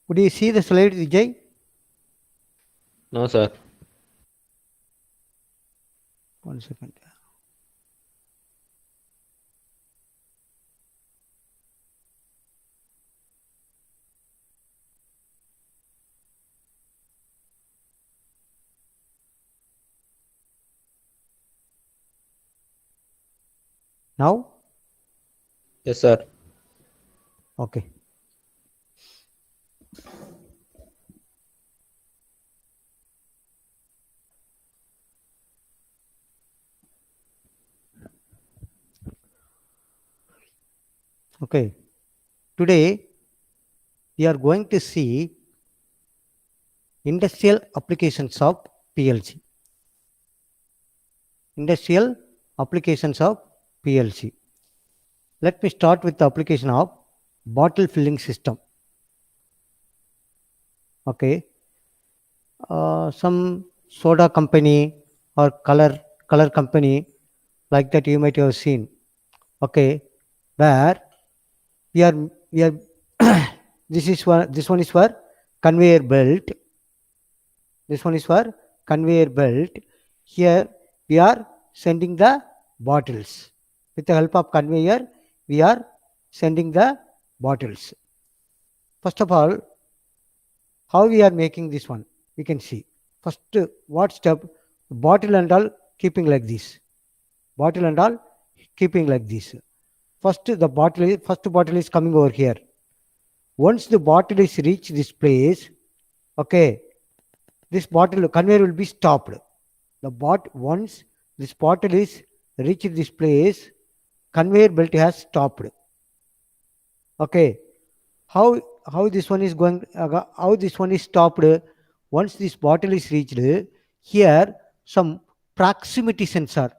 Would you see the slide, Vijay? No, sir. 1 second. Now? Yes, sir. Okay. Okay. Today, we are going to see industrial applications of PLC. Industrial applications of PLC. Let me start with the application of bottle filling system. Okay. Some soda company or color company like that you might have seen. Okay. Where we are this one is for conveyor belt. This one is for conveyor belt. Here we are sending the bottles. With the help of conveyor, we are sending the bottles. First of all, how we are making this one? We can see. First, what step? Bottle and all keeping like this. Bottle and all keeping like this. First, first bottle is coming over here. Once the bottle is reached this place, okay, this bottle conveyor will be stopped. Once this bottle is reached this place, conveyor belt has stopped. Okay, how this one is going? How this one is stopped? Once this bottle is reached, here some proximity sensor.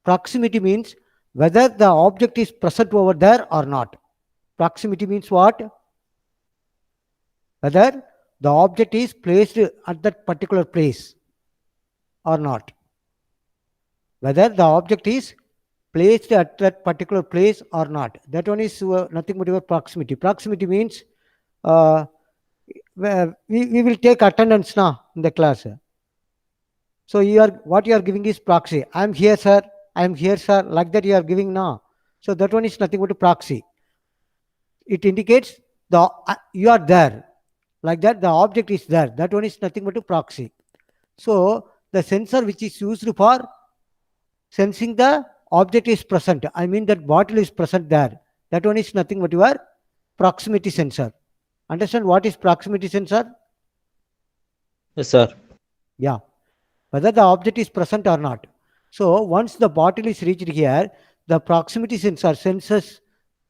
Proximity means whether the object is present over there or not. Proximity means what? Whether the object is placed at that particular place or not. Whether the object is placed at that particular place or not. That one is nothing but your proximity. Proximity means we will take attendance now in the class. So what you are giving is proxy. I am here, sir. I am here, sir. Like that you are giving now. So that one is nothing but a proxy. It indicates you are there. Like that, the object is there. That one is nothing but a proxy. So the sensor which is used for sensing the object is present. I mean that bottle is present there. That one is nothing but your proximity sensor. Understand what is proximity sensor? Yes, sir. Yeah. Whether the object is present or not. So once the bottle is reached here, the proximity sensor senses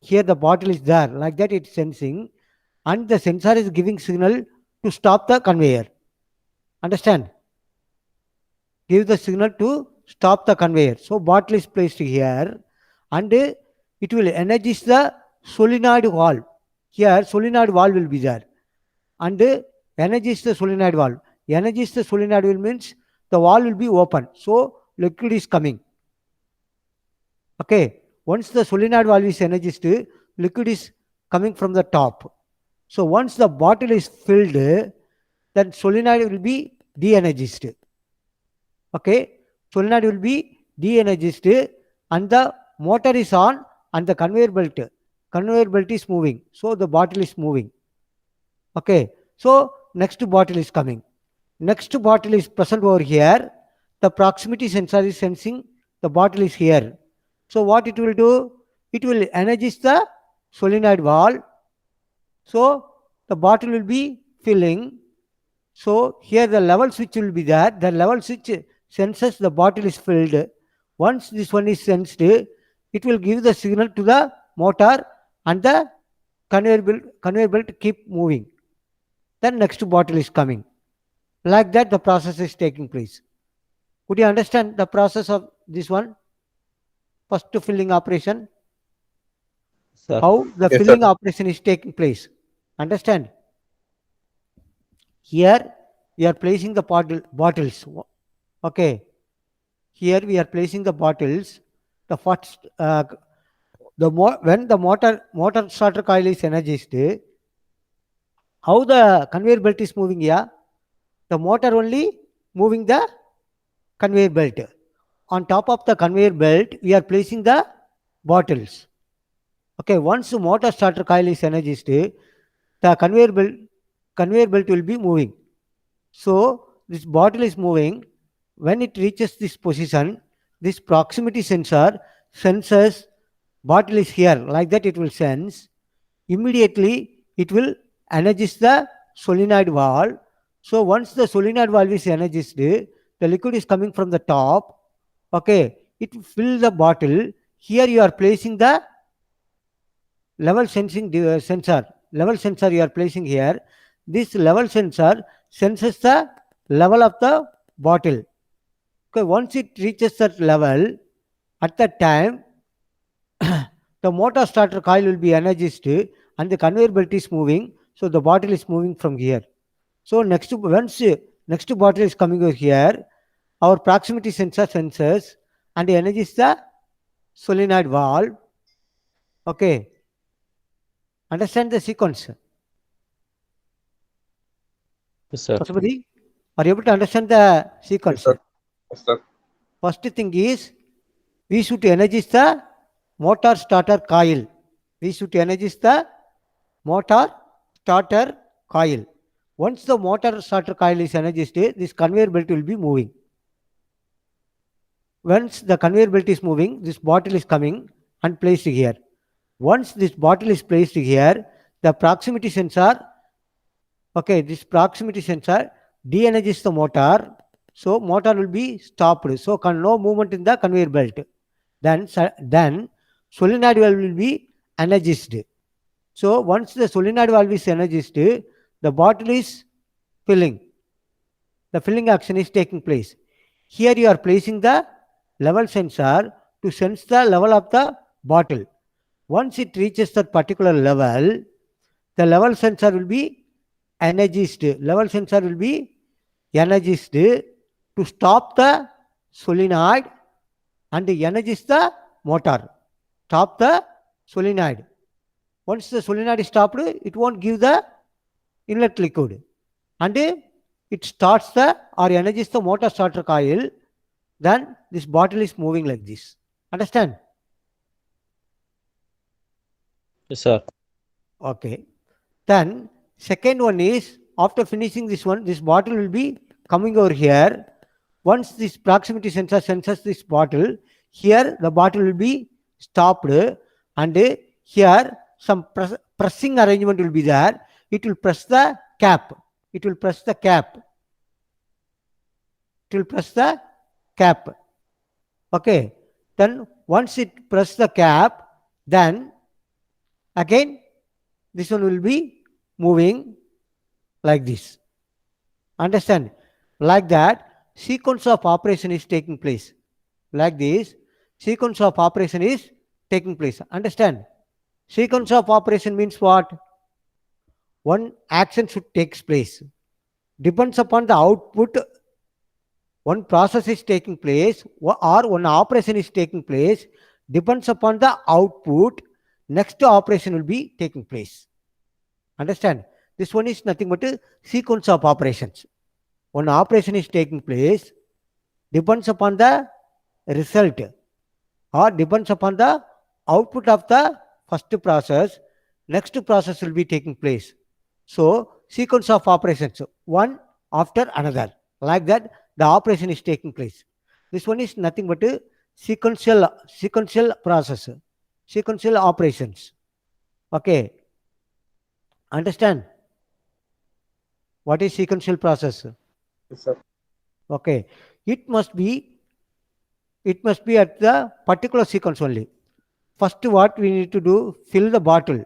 here the bottle is there. Like that it's sensing, and the sensor is giving signal to stop the conveyor. Understand? Give the signal to stop the conveyor. So bottle is placed here, and it will energize the solenoid valve. Here solenoid valve will be there, and energize the solenoid valve. Energize the solenoid valve means the valve will be open, so liquid is coming. Okay, once the solenoid valve is energized, liquid is coming from the top. So once the bottle is filled, then solenoid will be de-energized. Okay, solenoid will be de-energized, and the motor is on, and the conveyor belt is moving, so the bottle is moving. Okay, so next bottle is coming. Next bottle is present over here. The proximity sensor is sensing the bottle is here. So what it will do? It will energize the solenoid valve. So the bottle will be filling. So here the level switch will be there. The level switch senses the bottle is filled. Once this one is sensed, it will give the signal to the motor, and the conveyor belt keep moving. Then next bottle is coming. Like that the process is taking place. Could you understand the process of this one? First filling operation. Sir. How the Yes, filling sir. operation is taking place. Understand? Here we are placing the bottles. Okay. Here we are placing the bottles. The first when the motor starter coil is energized, how the conveyor belt is moving here? The motor only moving the conveyor belt. On top of the conveyor belt, we are placing the bottles. Okay, once the motor starter coil is energized, the conveyor belt will be moving. So this bottle is moving. When it reaches this position, this proximity sensor senses bottle is here. Like that, it will sense. Immediately, it will energize the solenoid valve. So once the solenoid valve is energized, the liquid is coming from the top. Okay, it will fill the bottle. Here you are placing the level sensor. Level sensor you are placing here. This level sensor senses the level of the bottle. Okay, once it reaches that level, at that time, the motor starter coil will be energized and the conveyor belt is moving. So the bottle is moving from here. So once next bottle is coming over here, our proximity sensor senses and energizes the solenoid valve. Okay, understand the sequence. Yes, sir. Pasupati, are you able to understand the sequence? Yes, sir. Yes, sir. First thing is, we should energize the motor starter coil. We should energize the motor starter coil. Once the motor starter coil is energized, this conveyor belt will be moving. Once the conveyor belt is moving, this bottle is coming and placed here. Once this bottle is placed here, the proximity sensor, okay, this proximity sensor de-energizes the motor. So motor will be stopped. So no movement in the conveyor belt. Then solenoid valve will be energized. So once the solenoid valve is energized, the bottle is filling. The filling action is taking place. Here you are placing the level sensor to sense the level of the bottle. Once it reaches that particular level, the level sensor will be energized. Level sensor will be energized to stop the solenoid and energize the motor. Stop the solenoid. Once the solenoid is stopped, it won't give the inlet liquid. And it starts the or energizes the motor starter coil. Then this bottle is moving like this. Understand? Yes, sir. Okay. Then second one is, after finishing this one, this bottle will be coming over here. Once this proximity sensor senses this bottle, here the bottle will be stopped and here some pressing arrangement will be there. It will press the cap. It will press the cap. It will press the cap. Okay. Then once it press the cap, then again this one will be moving like this. Understand? Like that, sequence of operation is taking place. Like this, sequence of operation is taking place. Understand? Sequence of operation means what? One action should take place. Depends upon the output. One process is taking place or one operation is taking place. Depends upon the output. Next operation will be taking place. Understand? This one is nothing but a sequence of operations. One operation is taking place, depends upon the result or depends upon the output of the first process. Next process will be taking place. So sequence of operations, one after another. Like that, the operation is taking place. This one is nothing but a sequential process, sequential operations. Okay. Understand? What is sequential process? Yes, sir. Okay. It must be at the particular sequence only. First, what we need to do, fill the bottle.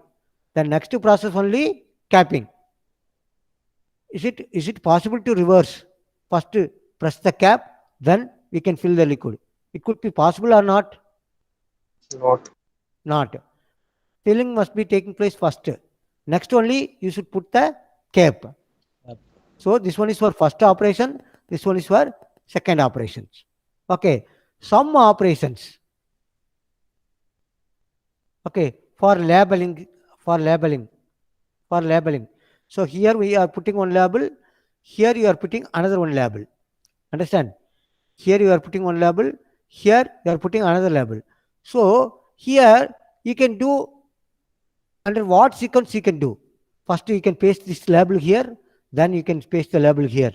The next process only capping. Is it possible to reverse? First, press the cap, then we can fill the liquid. It could be possible or not? Not. Not. Filling must be taking place first. Next only you should put the cap. Yep. So this one is for first operation. This one is for second operations. Okay. Some operations. Okay. For labeling. So here we are putting one label, here you are putting another one label. Understand? Here you are putting one label, here you are putting another label. So here you can do under what sequence you can do. First you can paste this label here, then you can paste the label here,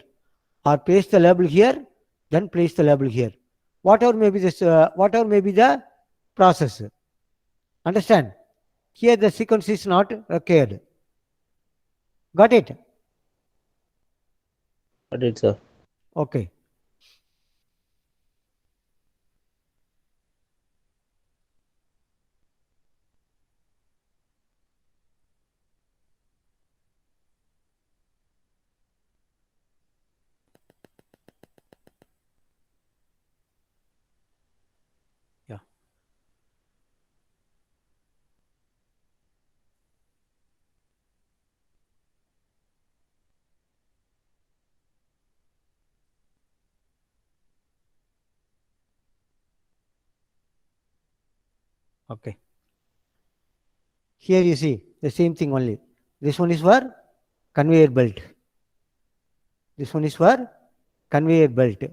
or paste the label here, then place the label here. Whatever may be this, whatever may be the process. Understand? Here the sequence is not required. Got it? Got it, sir. Okay. Yeah. Okay. Here you see the same thing only. This one is for conveyor belt. This one is for conveyor belt.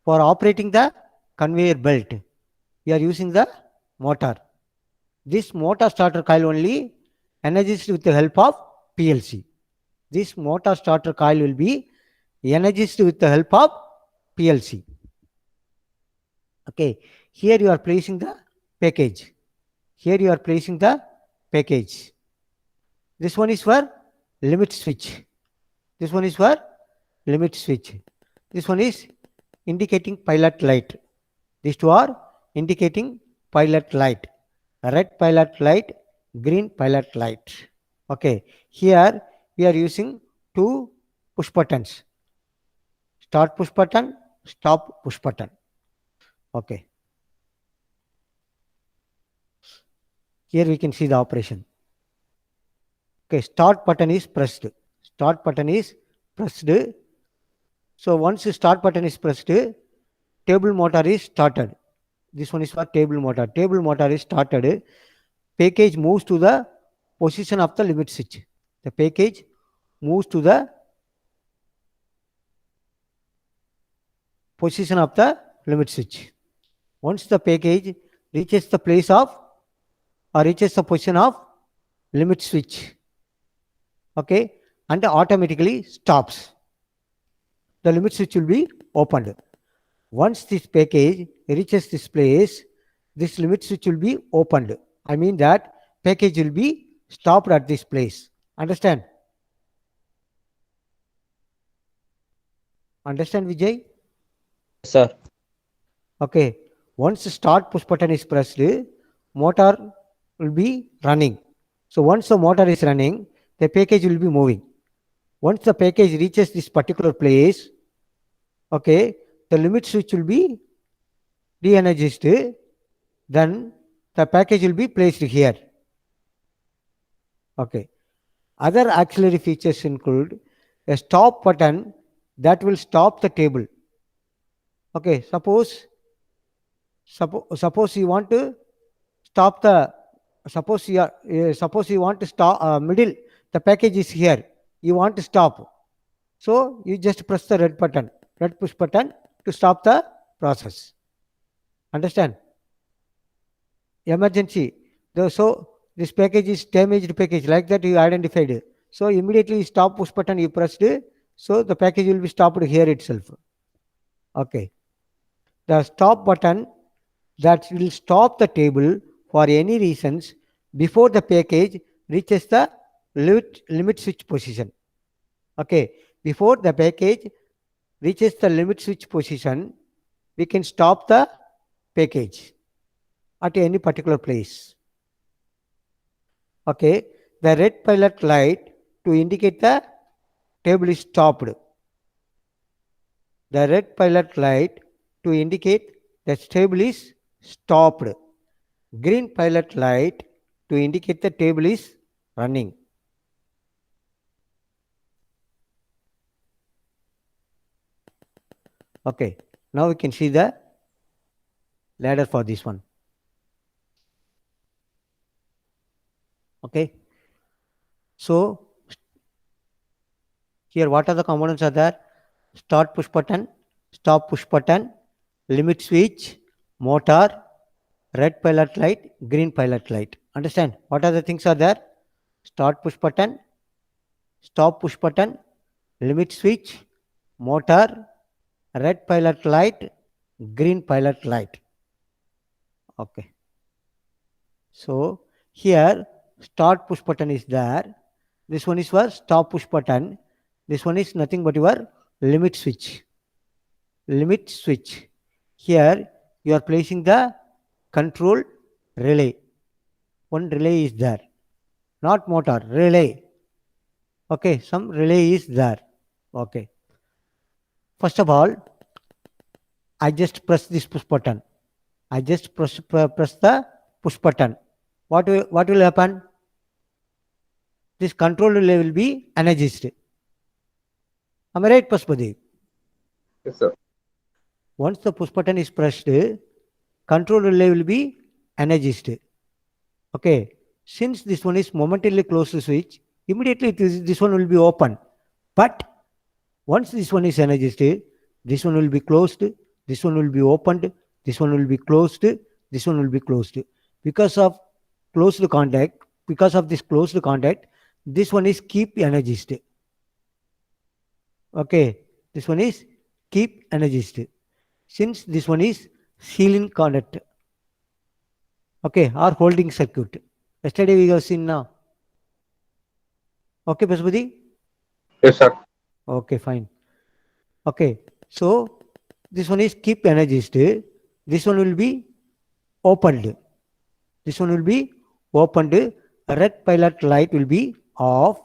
For operating the conveyor belt, we are using the motor. This motor starter coil only energized with the help of PLC. This motor starter coil will be energized with the help of PLC. Okay. Here you are placing the package. Here you are placing the package. This one is for limit switch. This one is for limit switch. This one is indicating pilot light. These two are indicating pilot light. Red pilot light, green pilot light. Okay. Here we are using two push buttons. Start push button, stop push button. Okay. Here we can see the operation. Okay, start button is pressed. Start button is pressed. So once the start button is pressed, table motor is started. This one is for table motor. Table motor is started. Package moves to the position of the limit switch. The package moves to the position of the limit switch. Once the package reaches the place of or reaches the position of limit switch, okay, and automatically stops. The limit switch will be opened. Once this package reaches this place, this limit switch will be opened. I mean that package will be stopped at this place. Understand? Understand, Vijay? Yes, sir. Okay. Once the start push button is pressed, motor will be running. So once the motor is running, the package will be moving. Once the package reaches this particular place, okay, the limit switch will be de-energized, then the package will be placed here. Okay. Other auxiliary features include a stop button that will stop the table. Okay, suppose you want to stop the suppose you want to stop middle, the package is here, you want to stop, so you just press the red push button to stop the process. Understand? Emergency, so this package is damaged package, like that you identified, so immediately stop push button you pressed, so the package will be stopped here itself. Okay. The stop button that will stop the table for any reasons before the package reaches the limit switch position. Okay, before the package reaches the limit switch position, we can stop the package at any particular place. Okay, the red pilot light to indicate the table is stopped. The red pilot light to indicate that table is stopped. Green pilot light to indicate the table is running. Okay, now we can see the ladder for this one. Okay, so Here, what are the components are there? Start push button, stop push button, limit switch, motor, red pilot light, green pilot light. Understand? What are the things are there? Start push button, stop push button, limit switch, motor, red pilot light, green pilot light. Okay. So here start push button is there. This one is for stop push button. This one is nothing but your limit switch. Limit switch. Here you are placing the control relay. One relay is there. Not motor, relay. Okay, some relay is there. Okay. First of all, I just press this push button. I just press the push button. What will happen? This control relay will be energized. Am I right, Pashupati? Yes, sir. Once the push button is pressed, control relay will be energized. Okay. Since this one is momentarily closed to switch, immediately this one will be open. But once this one is energized, this one will be closed, this one will be opened, this one will be closed, this one will be closed. Because of closed contact, because of this closed contact, this one is keep energized. Okay, this one is keep energized. Since this one is sealing contact, okay, or holding circuit. Yesterday we have seen now. Okay, Pashupati? Yes, sir. Okay, fine. Okay, so this one is keep energized. This one will be opened. This one will be opened. Red pilot light will be off.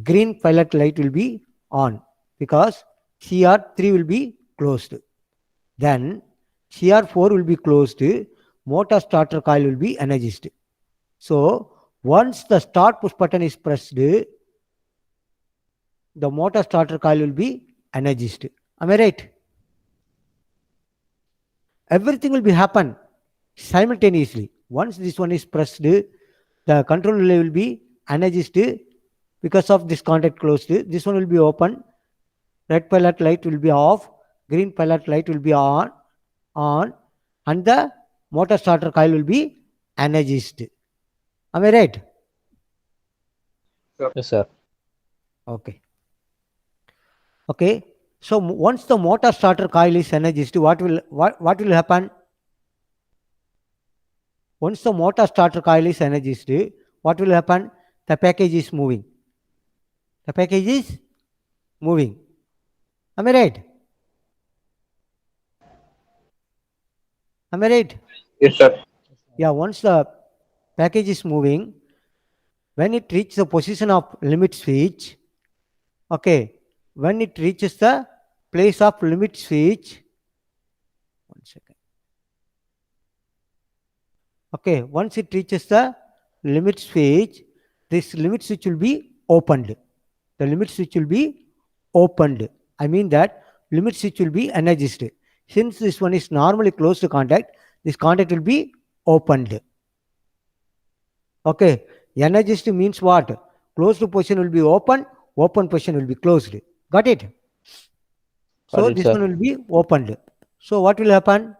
Green pilot light will be on because CR3 will be closed. Then CR4 will be closed. Motor starter coil will be energized. So once the start push button is pressed, the motor starter coil will be energized. Am I right? Everything will be happen simultaneously. Once this one is pressed, the control relay will be energized because of this contact closed. This one will be open. Red pilot light will be off. Green pilot light will be on, and the motor starter coil will be energized. Am I right? Yes, sir. Okay. Okay. So once the motor starter coil is energized, what will happen? Once the motor starter coil is energized, what will happen? The package is moving. The package is moving. Am I right? Am I right? Yes, sir. Yeah, once the package is moving, when it reaches the position of limit switch, okay, when it reaches the place of limit switch, 1 second. Okay, once it reaches the limit switch, this limit switch will be opened. The limit switch will be opened. I mean that limit switch will be energized. Since this one is normally closed to contact, this contact will be opened. Okay, energized means what? Closed position will be open, open position will be closed. Got it? So Got it, this sir. one will be opened. So what will happen?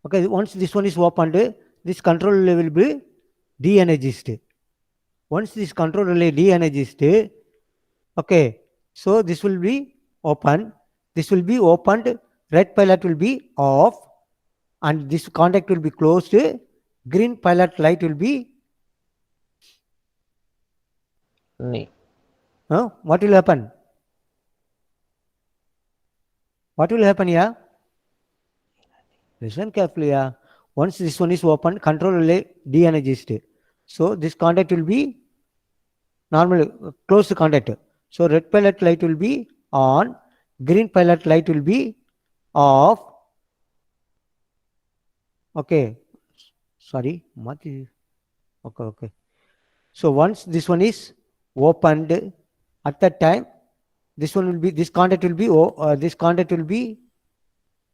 Okay, once this one is opened, this control relay will be de-energized. Once this control relay de-energized, okay, so this will be open. This will be opened. Red pilot will be off, and this contact will be closed. Green pilot light will be. What will happen? What will happen here? Listen carefully. Once this one is open, control relay de-energized. So this contact will be normal closed contact. So red pilot light will be on, green pilot light will be off. Okay, sorry, okay, okay. So once this one is opened, at that time, this one will be, this contact will be, this contact will be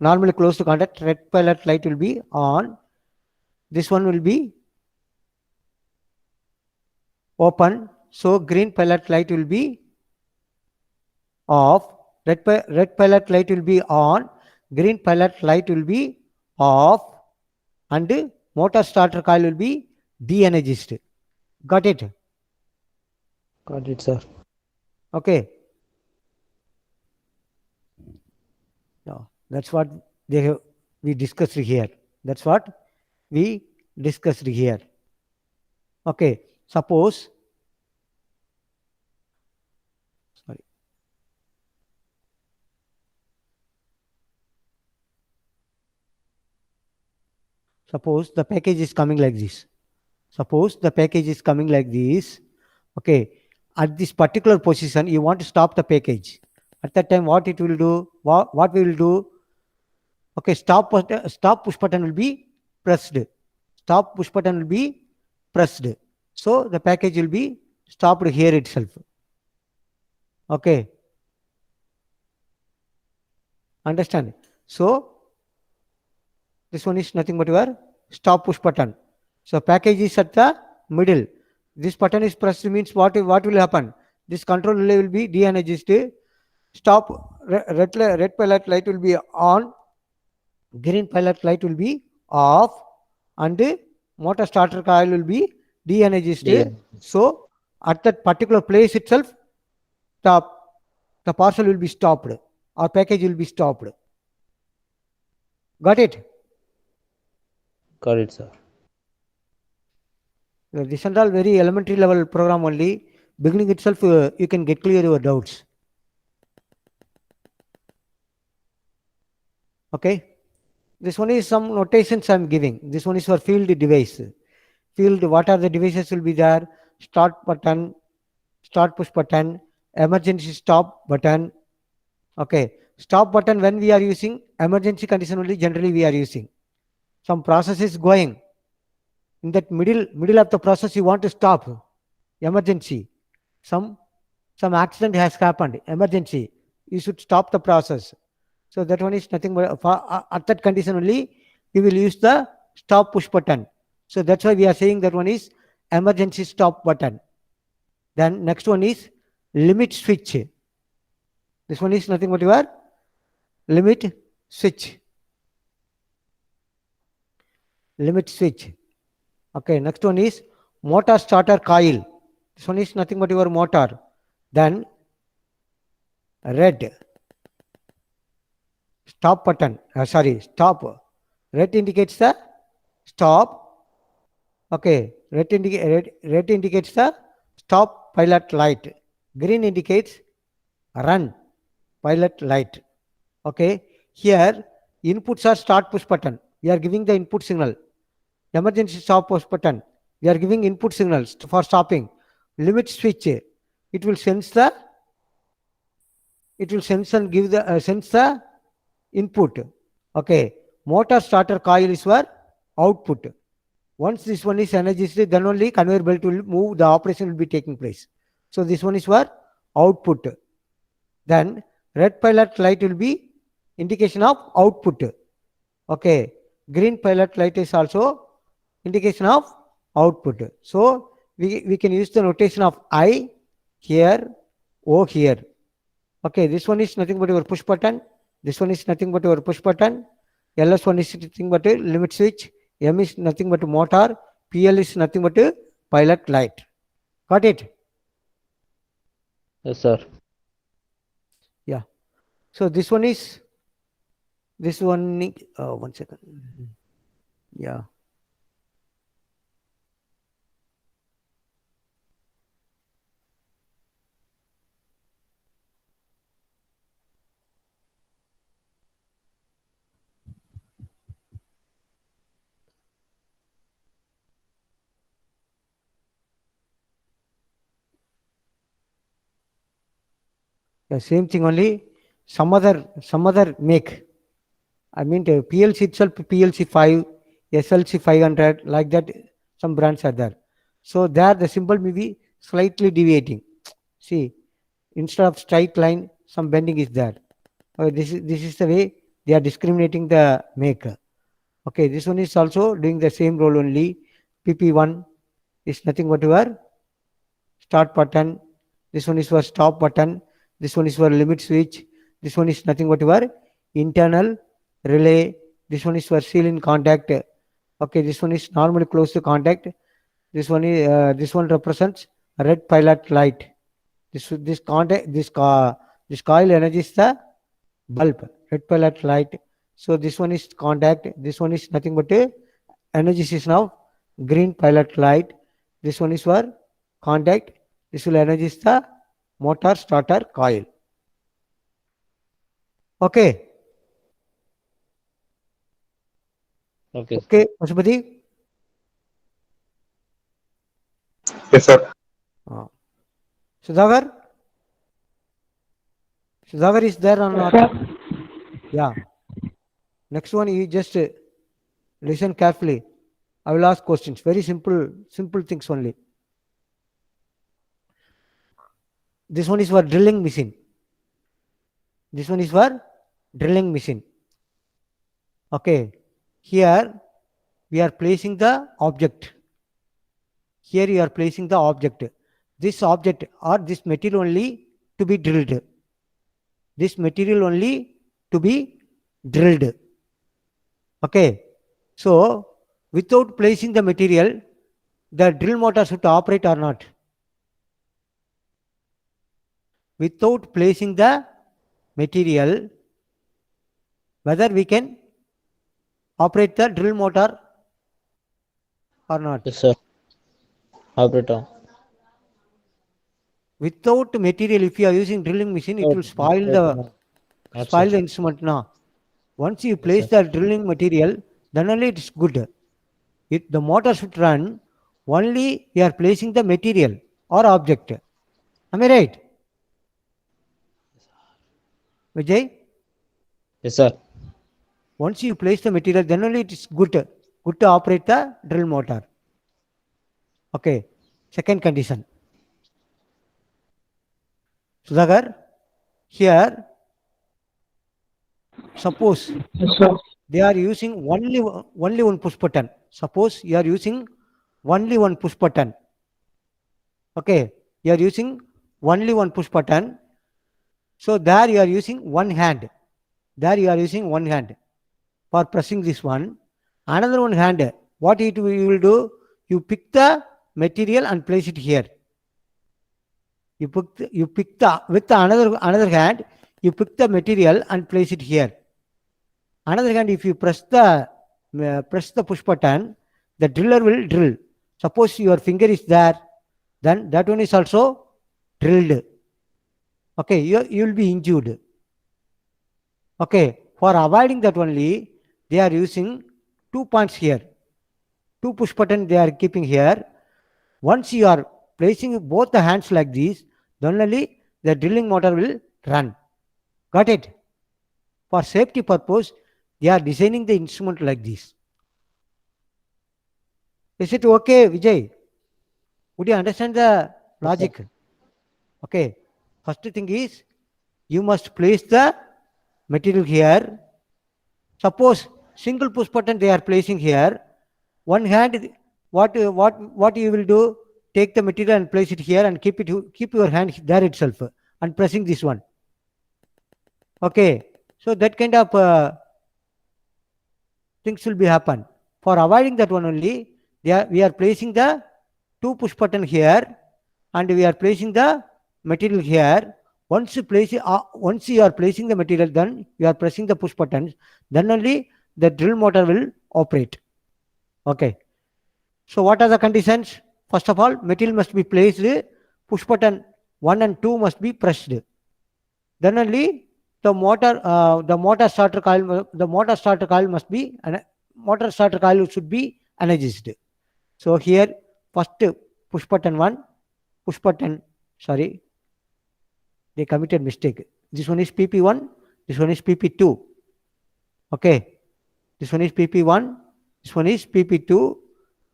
normally closed contact. Red pilot light will be on. This one will be open. So green pilot light will be off, red pilot light will be on, green pilot light will be off, and motor starter coil will be de-energized. Got it? Got it, sir. Okay. No, that's what we discussed here. That's what we discussed here. Okay. Suppose, sorry. Suppose the package is coming like this. Suppose the package is coming like this. Okay. At this particular position, you want to stop the package. At that time, what it will do? What we will do? Okay, stop push button will be pressed. Stop push button will be pressed. So the package will be stopped here itself. Okay. Understand? So this one is nothing but your stop push button. So package is at the middle. This button is pressed means what will happen? This control relay will be de-energized. Stop red pilot light will be on, green pilot light will be off, and motor starter coil will be de-energized. So at that particular place itself, the parcel will be stopped or package will be stopped. Got it? Got it, sir. This is all very elementary level program only. Beginning itself, you can get clear your doubts. Okay. This one is some notations I am giving. This one is for field device. Field, what are the devices will be there? Start button, start push button, emergency stop button. Okay. Stop button when we are using, emergency condition only generally we are using. Some process is going. In that middle of the process, you want to stop. Emergency. Some accident has happened. Emergency. You should stop the process. So that one is nothing but at that condition only we will use the stop push button. So that's why we are saying that one is emergency stop button. Then next one is limit switch. This one is nothing but your limit switch. Limit switch. Okay, next one is motor starter coil. This one is nothing but your motor. Then red stop button. Stop. Red indicates the stop. Okay, red indicates the stop pilot light. Green indicates run pilot light. Okay, here inputs are start push button. We are giving the input signal. Emergency stop push button. We are giving input signals for stopping. Limit switch. It will sense and give the sense the input. Okay. Motor starter coil is for output. Once this one is energized, then only conveyor belt will move, the operation will be taking place. So this one is for output. Then red pilot light will be indication of output. Okay. Green pilot light is also indication of output. So we can use the notation of I here, O here. Okay, this one is nothing but your push button. This one is nothing but your push button. LS one is nothing but a limit switch. M is nothing but a motor. PL is nothing but a pilot light. Got it? Yes, sir. Yeah. So this one, one second. Yeah. The same thing only, some other make. I mean the PLC itself, PLC 5, SLC 500, like that, some brands are there. So there the symbol may be slightly deviating. See, instead of straight line, some bending is there. This is the way they are discriminating the make. Okay, this one is also doing the same role only. PP1 is nothing but your start button. This one is for stop button. This one is for limit switch. This one is nothing but your internal relay. This one is for seal in contact. Okay, this one is normally close to contact. This one represents red pilot light. This contact this coil energizes the bulb, red pilot light. So this one is contact. This one is nothing but a energization of green pilot light. This one is for contact. This will energize the motor starter coil. Okay. Okay, sir. Okay, Pashupati. Yes, sir. Sudhagar? Sudhagar is there or not? Yeah. Next one, you just listen carefully. I will ask questions. Very simple things only. This one is for drilling machine. This one is for drilling machine. Okay. Here we are placing the object. Here you are placing the object. This object or this material only to be drilled. This material only to be drilled. Okay. So, without placing the material, the drill motor should operate or not? Without placing the material, whether we can operate the drill motor or not? Yes, sir. Operator. Without material, if you are using drilling machine, it will spoil the instrument now. Once you place the drilling material, then only it is good. The motor should run only you are placing the material or object. Am I right? Vijay? Yes, sir. Once you place the material, then only it is good to operate the drill motor. Okay. Second condition. Sudhagar, here, suppose they are using only one push button. Suppose you are using only one push button. Okay, you are using only one push button. So there you are using one hand. There you are using one hand for pressing this one. Another one hand. What you will do? You pick the material and place it here. You pick the with the another hand. You pick the material and place it here. Another hand, if you press the push button, the driller will drill. Suppose your finger is there, then that one is also drilled. Okay, you will be injured. Okay, for avoiding that only, they are using 2 points here. 2 push button they are keeping here. Once you are placing both the hands like this, then only the drilling motor will run. Got it? For safety purpose, they are designing the instrument like this. Is it okay, Vijay? Would you understand the logic? Yes, Okay. First thing is, you must place the material here. Suppose single push button they are placing here. One hand, what you will do? Take the material and place it here and keep your hand there itself and pressing this one. Okay. So that kind of things will be happen. For avoiding that one only, we are placing the 2 push button here and we are placing the material here. Once you are placing the material, then you are pressing the push buttons, then only the drill motor will operate. Okay. So what are the conditions? First of all, material must be placed, push button 1 and 2 must be pressed. Then only the motor starter coil should be energized. So here first push button 1, they committed mistake. This one is PP1, this one is PP2. Okay, this one is PP1, this one is PP2,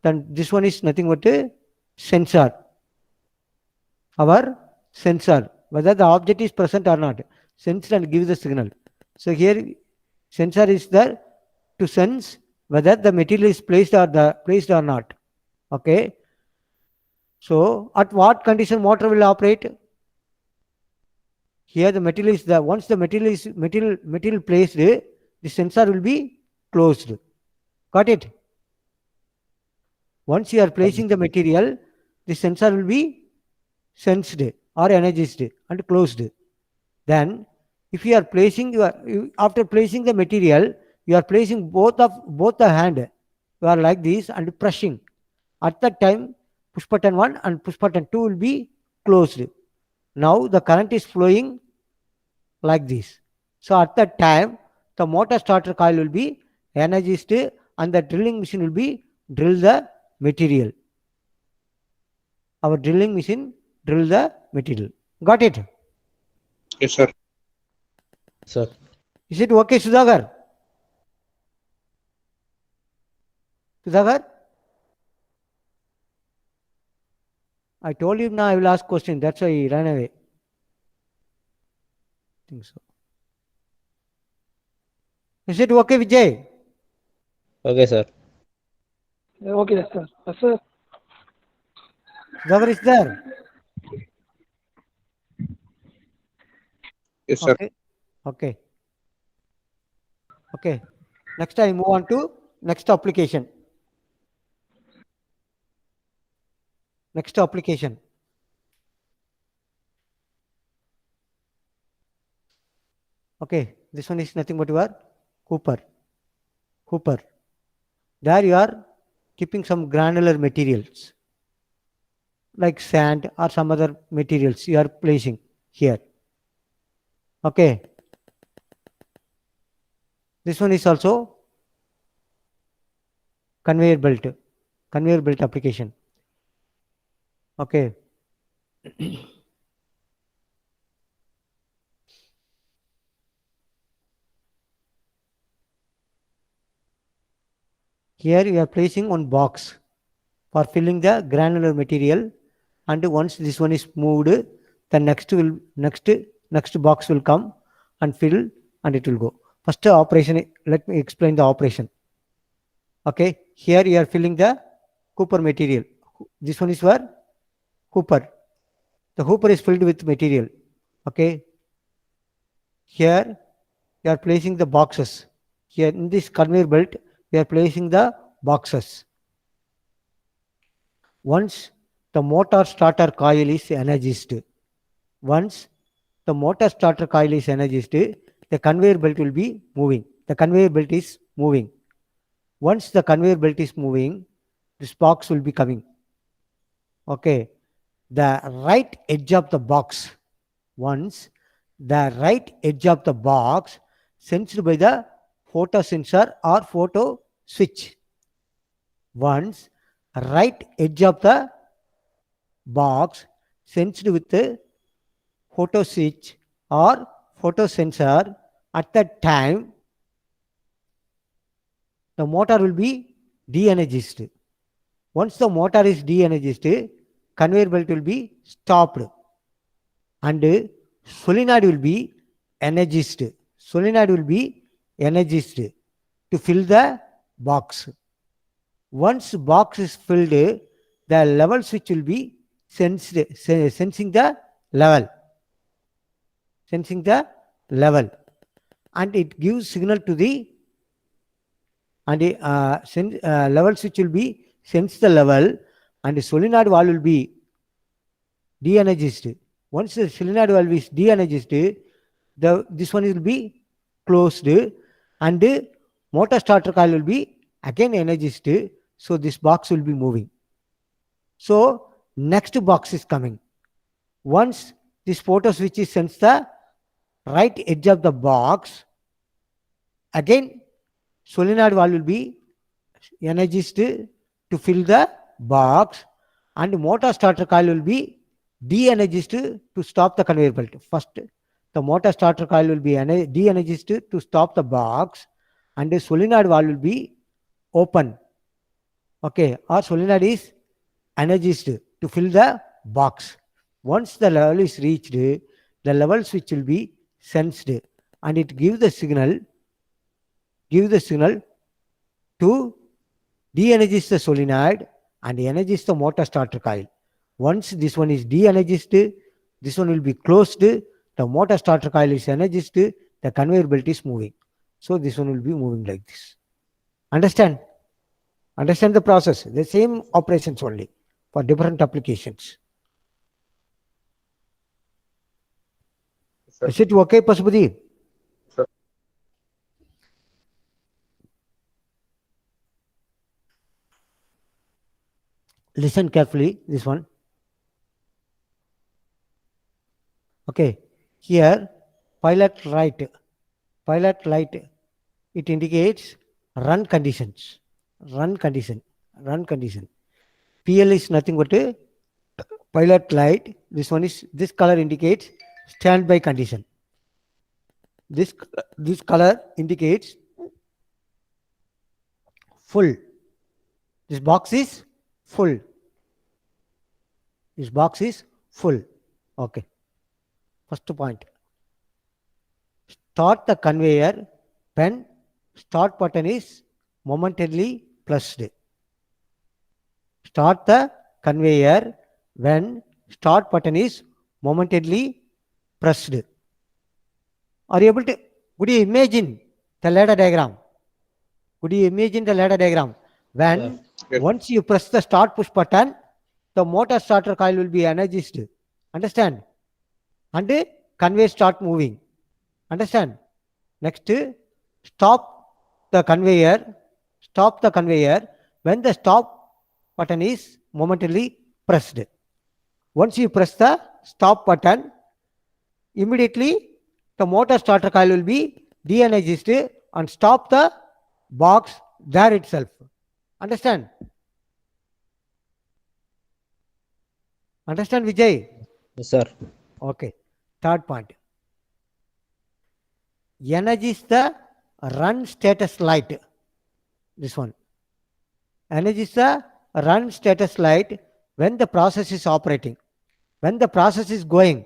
then this one is nothing but a sensor. Our sensor, whether the object is present or not, sense and give the signal. So here sensor is there to sense whether the material is placed or not. Okay. So at what condition motor will operate? Here the material is the once the material placed, the sensor will be closed. Got it? Once you are placing the material, the sensor will be sensed or energized and closed. Then if you are placing after placing the material, you are placing both the hand, you are like this and pressing. At that time, push button 1 and push button 2 will be closed. Now the current is flowing like this. So at that time, the motor starter coil will be energized and the drilling machine will be drill the material. Our drilling machine drill the material. Got it? Yes, sir. Sir. Is it okay, Sudhakar? Sudhakar? I told him now I will ask question. That's why he ran away. Think so. Is it okay, Vijay? Okay, sir. Okay, yes, sir. Yes, sir. Sudhakar is there? Yes, sir. Okay. Okay. Okay. Next I move on to next application. Next application. Okay. This one is nothing but your Cooper. Cooper. There you are keeping some granular materials like sand or some other materials you are placing here. Okay. This one is also conveyor belt application. Okay. Here you are placing one box for filling the granular material, and once this one is moved, the next box will come and fill and it will go. First operation, let me explain the operation. Okay, here you are filling the Cooper material. This one is for hooper. The hooper is filled with material. Okay, here you are placing the boxes. Here in this conveyor belt, we are placing the boxes. Once the motor starter coil is energized, once the motor starter coil is energized, the conveyor belt will be moving. The conveyor belt is moving. Once the conveyor belt is moving, this box will be coming. Okay, the right edge of the box, once the right edge of the box sensed by the photo sensor or photo switch. Once right edge of the box sensed with the photo switch or photo sensor, at that time the motor will be de-energized. Once the motor is de-energized, conveyor belt will be stopped and solenoid will be energized. Solenoid will be energized to fill the box. Once box is filled, the level switch will be sensing the level. Sensing the level. And it gives signal to the level switch will be sense the level, and the solenoid valve will be de-energized. Once the solenoid valve is de-energized, this one will be closed and the motor starter coil will be again energized. So this box will be moving. So next box is coming. Once this photo switch is sensed the right edge of the box, again solenoid valve will be energized to fill the box, and motor starter coil will be de-energized to stop the conveyor belt. First, the motor starter coil will be de-energized to stop the box, and the solenoid valve will be open. Okay, or solenoid is energized to fill the box. Once the level is reached, the level switch will be sensed and it gives the signal to de-energize the solenoid and energize the motor starter coil. Once this one is de-energized, this one will be closed, the motor starter coil is energized, the conveyor belt is moving. So this one will be moving like this. Understand? Understand the process. The same operations only for different applications. Sir. Is it okay, Pasupati? Sir. Listen carefully, this one. Okay, here pilot light, it indicates run conditions, run condition. PL is nothing but a pilot light. This one is, this color indicates standby condition. This color indicates full. This box is full. This box is full. Okay. First point. Start the conveyor when start button is momentarily pressed. Start the conveyor when start button is momentarily pressed. Are you able to, could you imagine the ladder diagram? Could you imagine the ladder diagram? When Yes. once you press the start push button, the motor starter coil will be energized. Understand? And the conveyor start moving. Understand? Next, stop the conveyor. Stop the conveyor when the stop button is momentarily pressed. Once you press the stop button, immediately the motor starter coil will be de-energized and stop the box there itself. Understand? Understand, Vijay? Yes, sir. Okay. Third point. Energize the run status light. This one. Energize the run status light when the process is operating. When the process is going,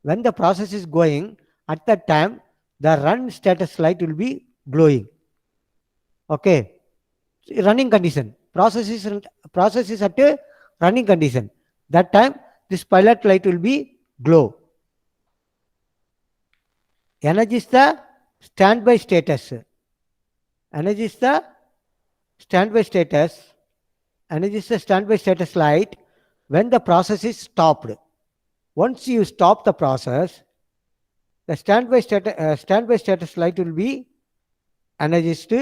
at that time, the run status light will be glowing. Okay. Running condition. Process is at a running condition. That time, this pilot light will be glow. Energize the standby status. Energize the standby status. Energize the standby status light when the process is stopped. Once you stop the process, the standby status light will be energized.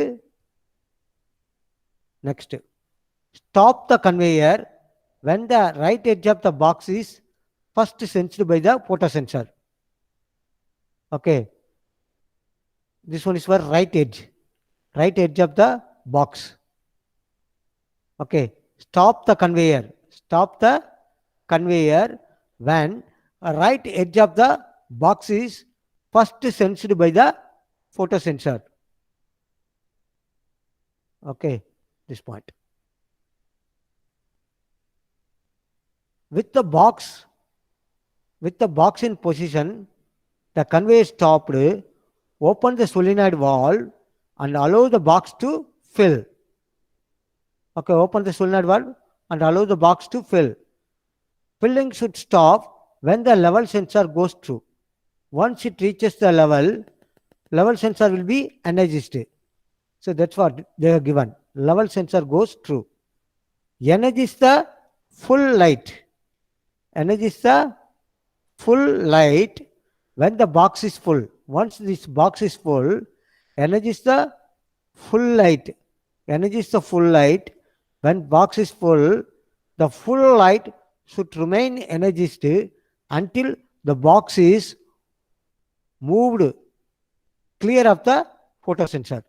Next, stop the conveyor when the right edge of the box is first sensed by the photosensor. Okay. This one is for right edge of the box. Okay. Stop the conveyor when a right edge of the box is first sensed by the photosensor. Okay, this point. With the box in position, the conveyor stopped. Open the solenoid valve and allow the box to fill. Okay, open the solenoid valve and allow the box to fill. Filling should stop when the level sensor goes through. Once it reaches the level sensor will be energized. So that's what they have given. Level sensor goes through. Energize the full light. Energize the full light when the box is full. Once this box is full, energize the full light. Energize the full light. When box is full, the full light should remain energized until the box is moved clear of the photosensor.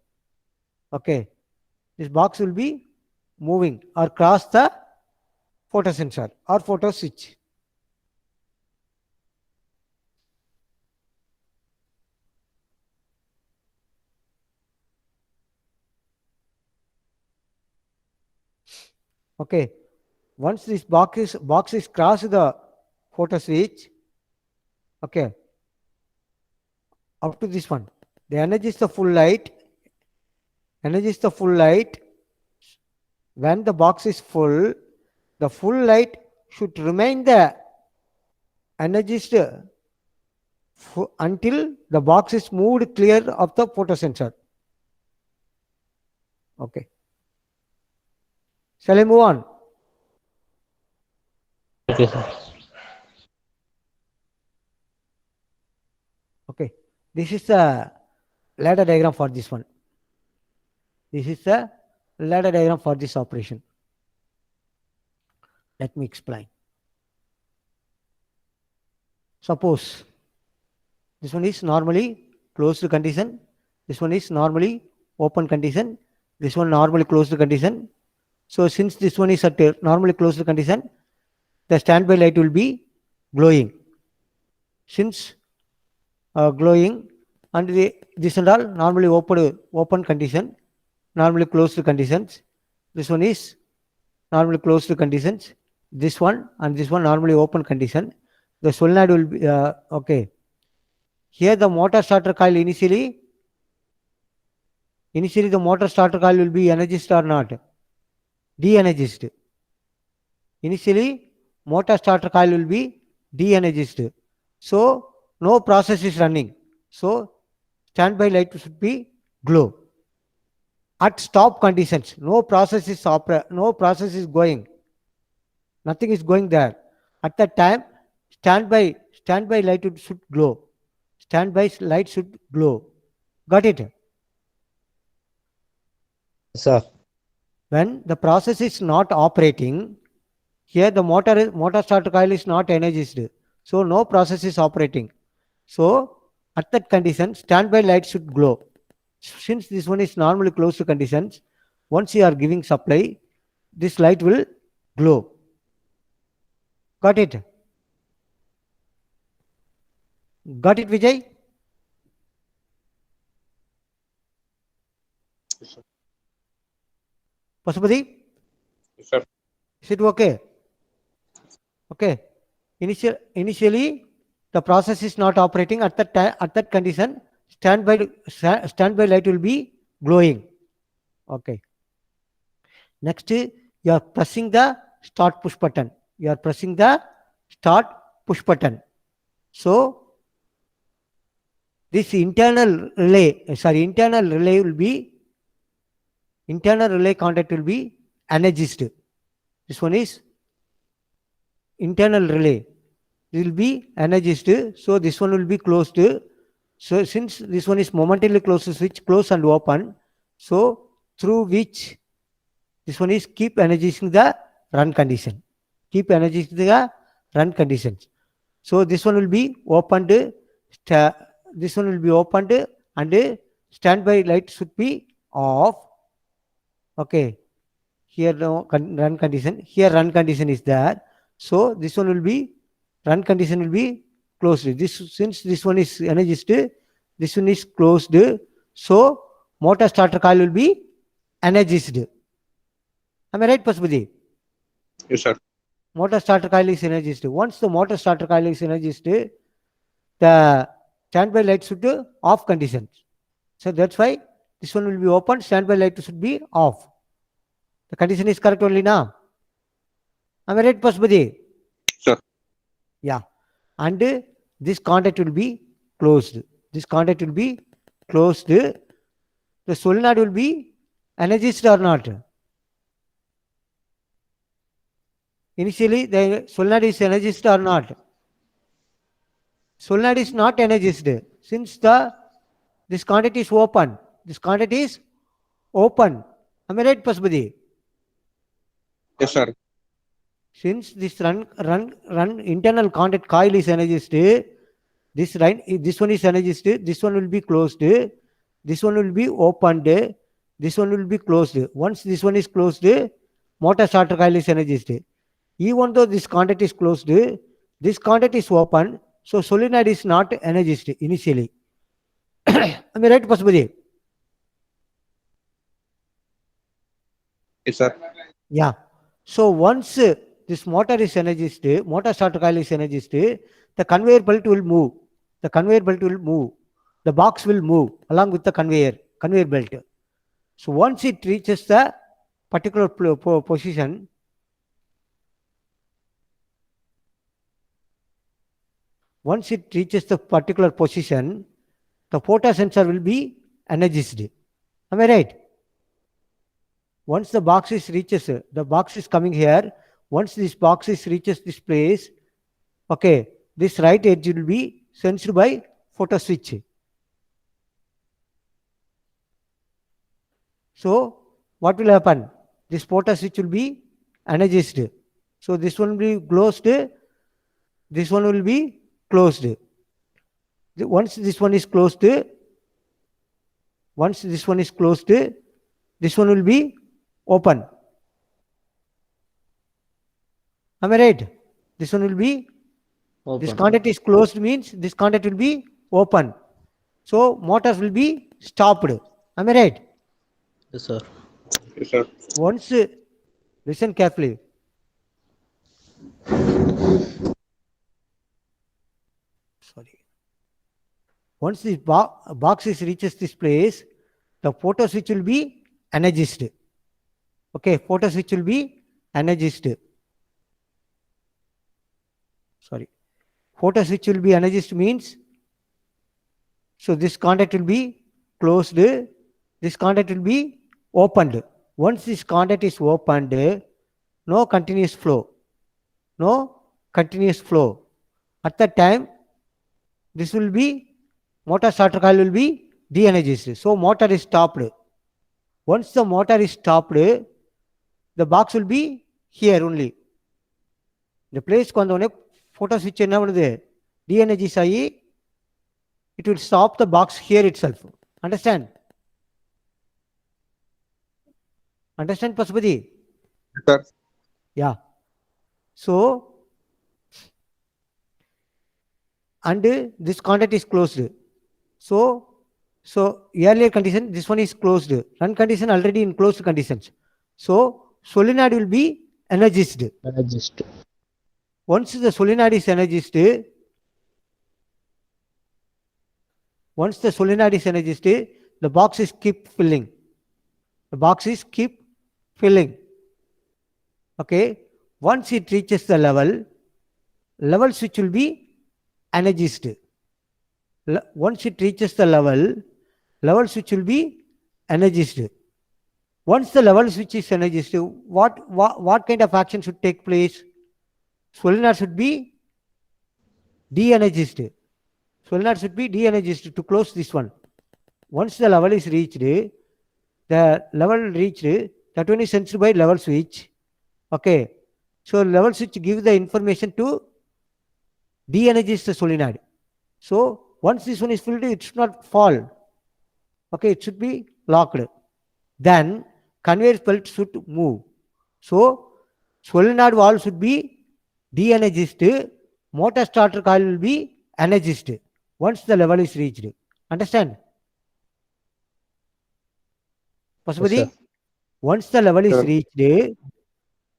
Okay. This box will be moving or cross the photosensor or photo switch. Okay. Once this box is crossed the photo switch, okay, up to this one, the energy is the full light. Energy is the full light. When the box is full, the full light should remain the energized until the box is moved clear of the photosensor. Okay. Shall I move on? Okay, sir. Okay. This is the ladder diagram for this one. This is the ladder diagram for this operation. Let me explain. Suppose this one is normally closed condition, this one is normally open condition, this one normally closed condition. So since this one is at a normally closed condition, the standby light will be glowing. Since glowing, and this and all normally open condition, normally closed conditions. This one is normally closed conditions. This one and this one normally open condition. The solenoid will be okay. Here the motor starter coil initially the motor starter coil will be energized or not? De-energized. Initially motor starter coil will be de-energized. So no process is running. So standby light should be glow. At stop conditions, no process is going. Nothing is going there. At that time, standby light should glow. Standby light should glow. Got it? Sir. When the process is not operating, here the motor starter coil is not energized. So no process is operating. So at that condition, standby light should glow. Since this one is normally closed conditions, once you are giving supply, this light will glow. Got it? Got it, Vijay? Yes, sir. Pasupati? Yes, sir. Is it okay? Okay. Initially, the process is not operating. At that condition, standby light will be glowing. Okay. Next, you are pressing the start push button. You are pressing the start push button. So this internal relay contact will be energized. This one is internal relay. It will be energized. So this one will be closed. So since this one is momentarily closed switch, close and open. So through which this one is keep energizing the run condition. Keep energizing the run conditions. So this one will be opened. This one will be opened and standby light should be off. Okay. Here no run condition. Here run condition is there. So this one will be run condition will be closed. Since this one is energized, this one is closed. So motor starter coil will be energized. Am I right, Pasupati? Yes, sir. Motor starter coil is energized. Once the motor starter coil is energized, the standby light should be off condition. So that's why this one will be open, standby light should be off. The condition is correct only now. Am I right, Pasupati? Sir. Yeah. And this contact will be closed. This contact will be closed. The solenoid will be energized or not? Initially, the solenoid is energized or not? Solenoid is not energized. Since this contact is open. This contact is open. Am I right, Pasupati? Yes, sir. Since this run internal contact coil is energized, this one is energized, this one will be closed, this one will be opened, this one will be closed. Once this one is closed, motor starter coil is energized. Even though this contact is closed, this contact is open, so solenoid is not energized initially. Am I right, Pasupati? Yes, sir. Yeah. So once this motor is energized, motor starter coil is energized, the conveyor belt will move. The conveyor belt will move. The box will move along with the conveyor belt. So once it reaches the particular position, once it reaches the particular position, the photosensor will be energized. Am I right? Once the box is reaches, the box is coming here. Once this box is reaches this place, okay, this right edge will be sensed by photo switch. So what will happen? This photo switch will be energized. So this one will be closed. This one will be closed. Once this one is closed, this one will be open. Am I right? This one will be, this Open. contact is closed means this contact will be open. So motors will be stopped. Am I right? Yes, sir. Yes, sir. Once, listen carefully. Sorry. Once this box is reaches this place, the photo switch will be energized. Okay, photo switch will be energized. Sorry. Photo switch will be energized means, so this contact will be closed, this contact will be opened. Once this contact is opened, no continuous flow. No continuous flow. At that time, this will be, motor starter coil will be de-energized. So motor is stopped. Once the motor is stopped, the box will be here only. The place கொண்டோனே photo switch என்ன பண்ணுது, de-energize ஆகி, it will stop the box here itself. Understand? Understand, Pasupati? Yes, sir. Yeah. So, and this contact is closed. So earlier condition, this one is closed. Run condition already in closed conditions. So solenoid will be energized. Energized. Once the solenoid is energized, the box is keep filling. The box is keep filling. Okay. Once it reaches the level switch will be energized. Once it reaches the level switch will be energized. Once the level switch is energized, what kind of action should take place? Solenoid should be de-energized. Solenoid should be de-energized to close this one. Once the level is reached, that one is sensed by level switch. Okay. So level switch gives the information to de-energize the solenoid. So once this one is filled, it should not fall. Okay, it should be locked. Then conveyor belt should move. So solenoid valve should be de-energized. Motor starter coil will be energized once the level is reached. Understand? Pasupati? Yes, sir. Once the level is Sir. reached,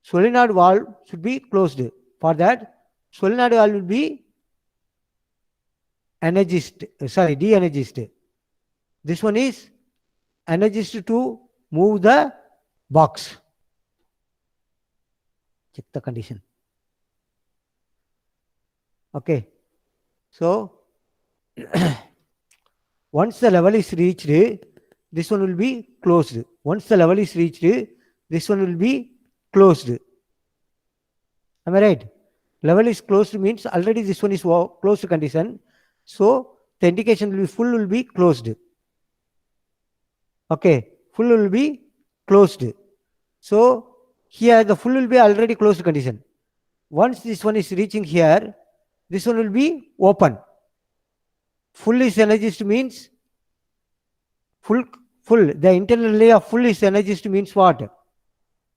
solenoid valve should be closed. For that, solenoid valve will be de-energized. This one is energized to move the box. Check the condition. Okay. So once the level is reached, this one will be closed. Once the level is reached, this one will be closed. Am I right? Level is closed means already this one is closed condition. So the indication will be full will be closed. Okay, full will be closed. So here the full will be already closed condition. Once this one is reaching here, this one will be open. Full is energized means full. The internal layer of full is energized means what?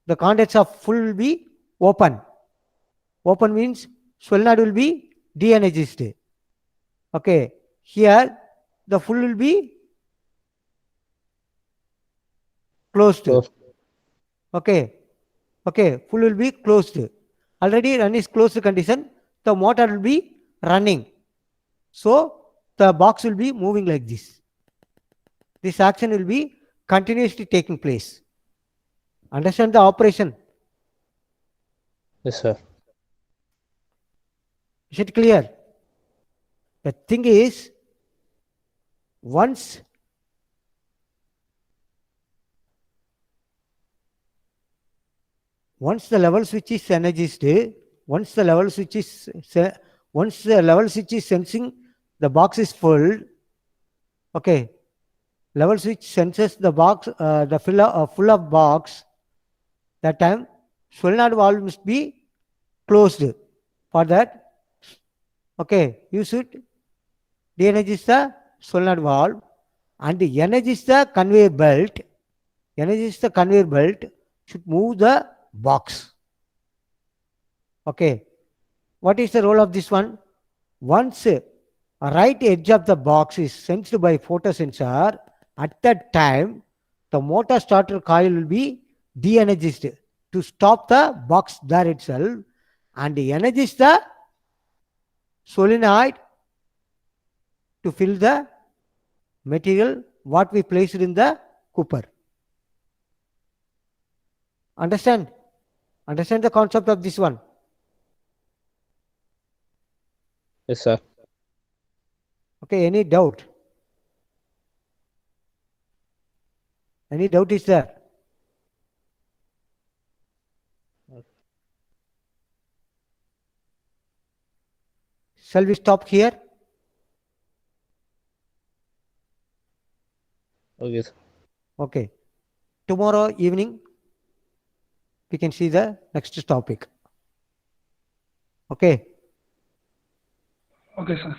The contacts of full will be open. Open means solenoid will be de-energized. Okay, here the full will be closed. Closed. Okay, full will be closed. Already run is closed condition. The motor will be running. So the box will be moving like this. This action will be continuously taking place. Understand the operation? Yes, sir. Is it clear? The thing is, once the level switch is energized, once the level switch is sensing the box is full, okay, level switch senses the box, the full of box. That time solenoid valve must be closed. For that, okay, you should de-energize the solenoid valve and energize the conveyor belt. Energize the conveyor belt should move the box. Okay, what is the role of this one? Once a right edge of the box is sensed by photosensor, at that time the motor starter coil will be de-energized to stop the box there itself and energize the solenoid to fill the material what we placed in the cooper. Understand the concept of this one? Yes, sir. Okay, any doubt? Any doubt is there? Shall we stop here? Okay, sir. Okay. Tomorrow evening, we can see the next topic. Okay. Okay, sir.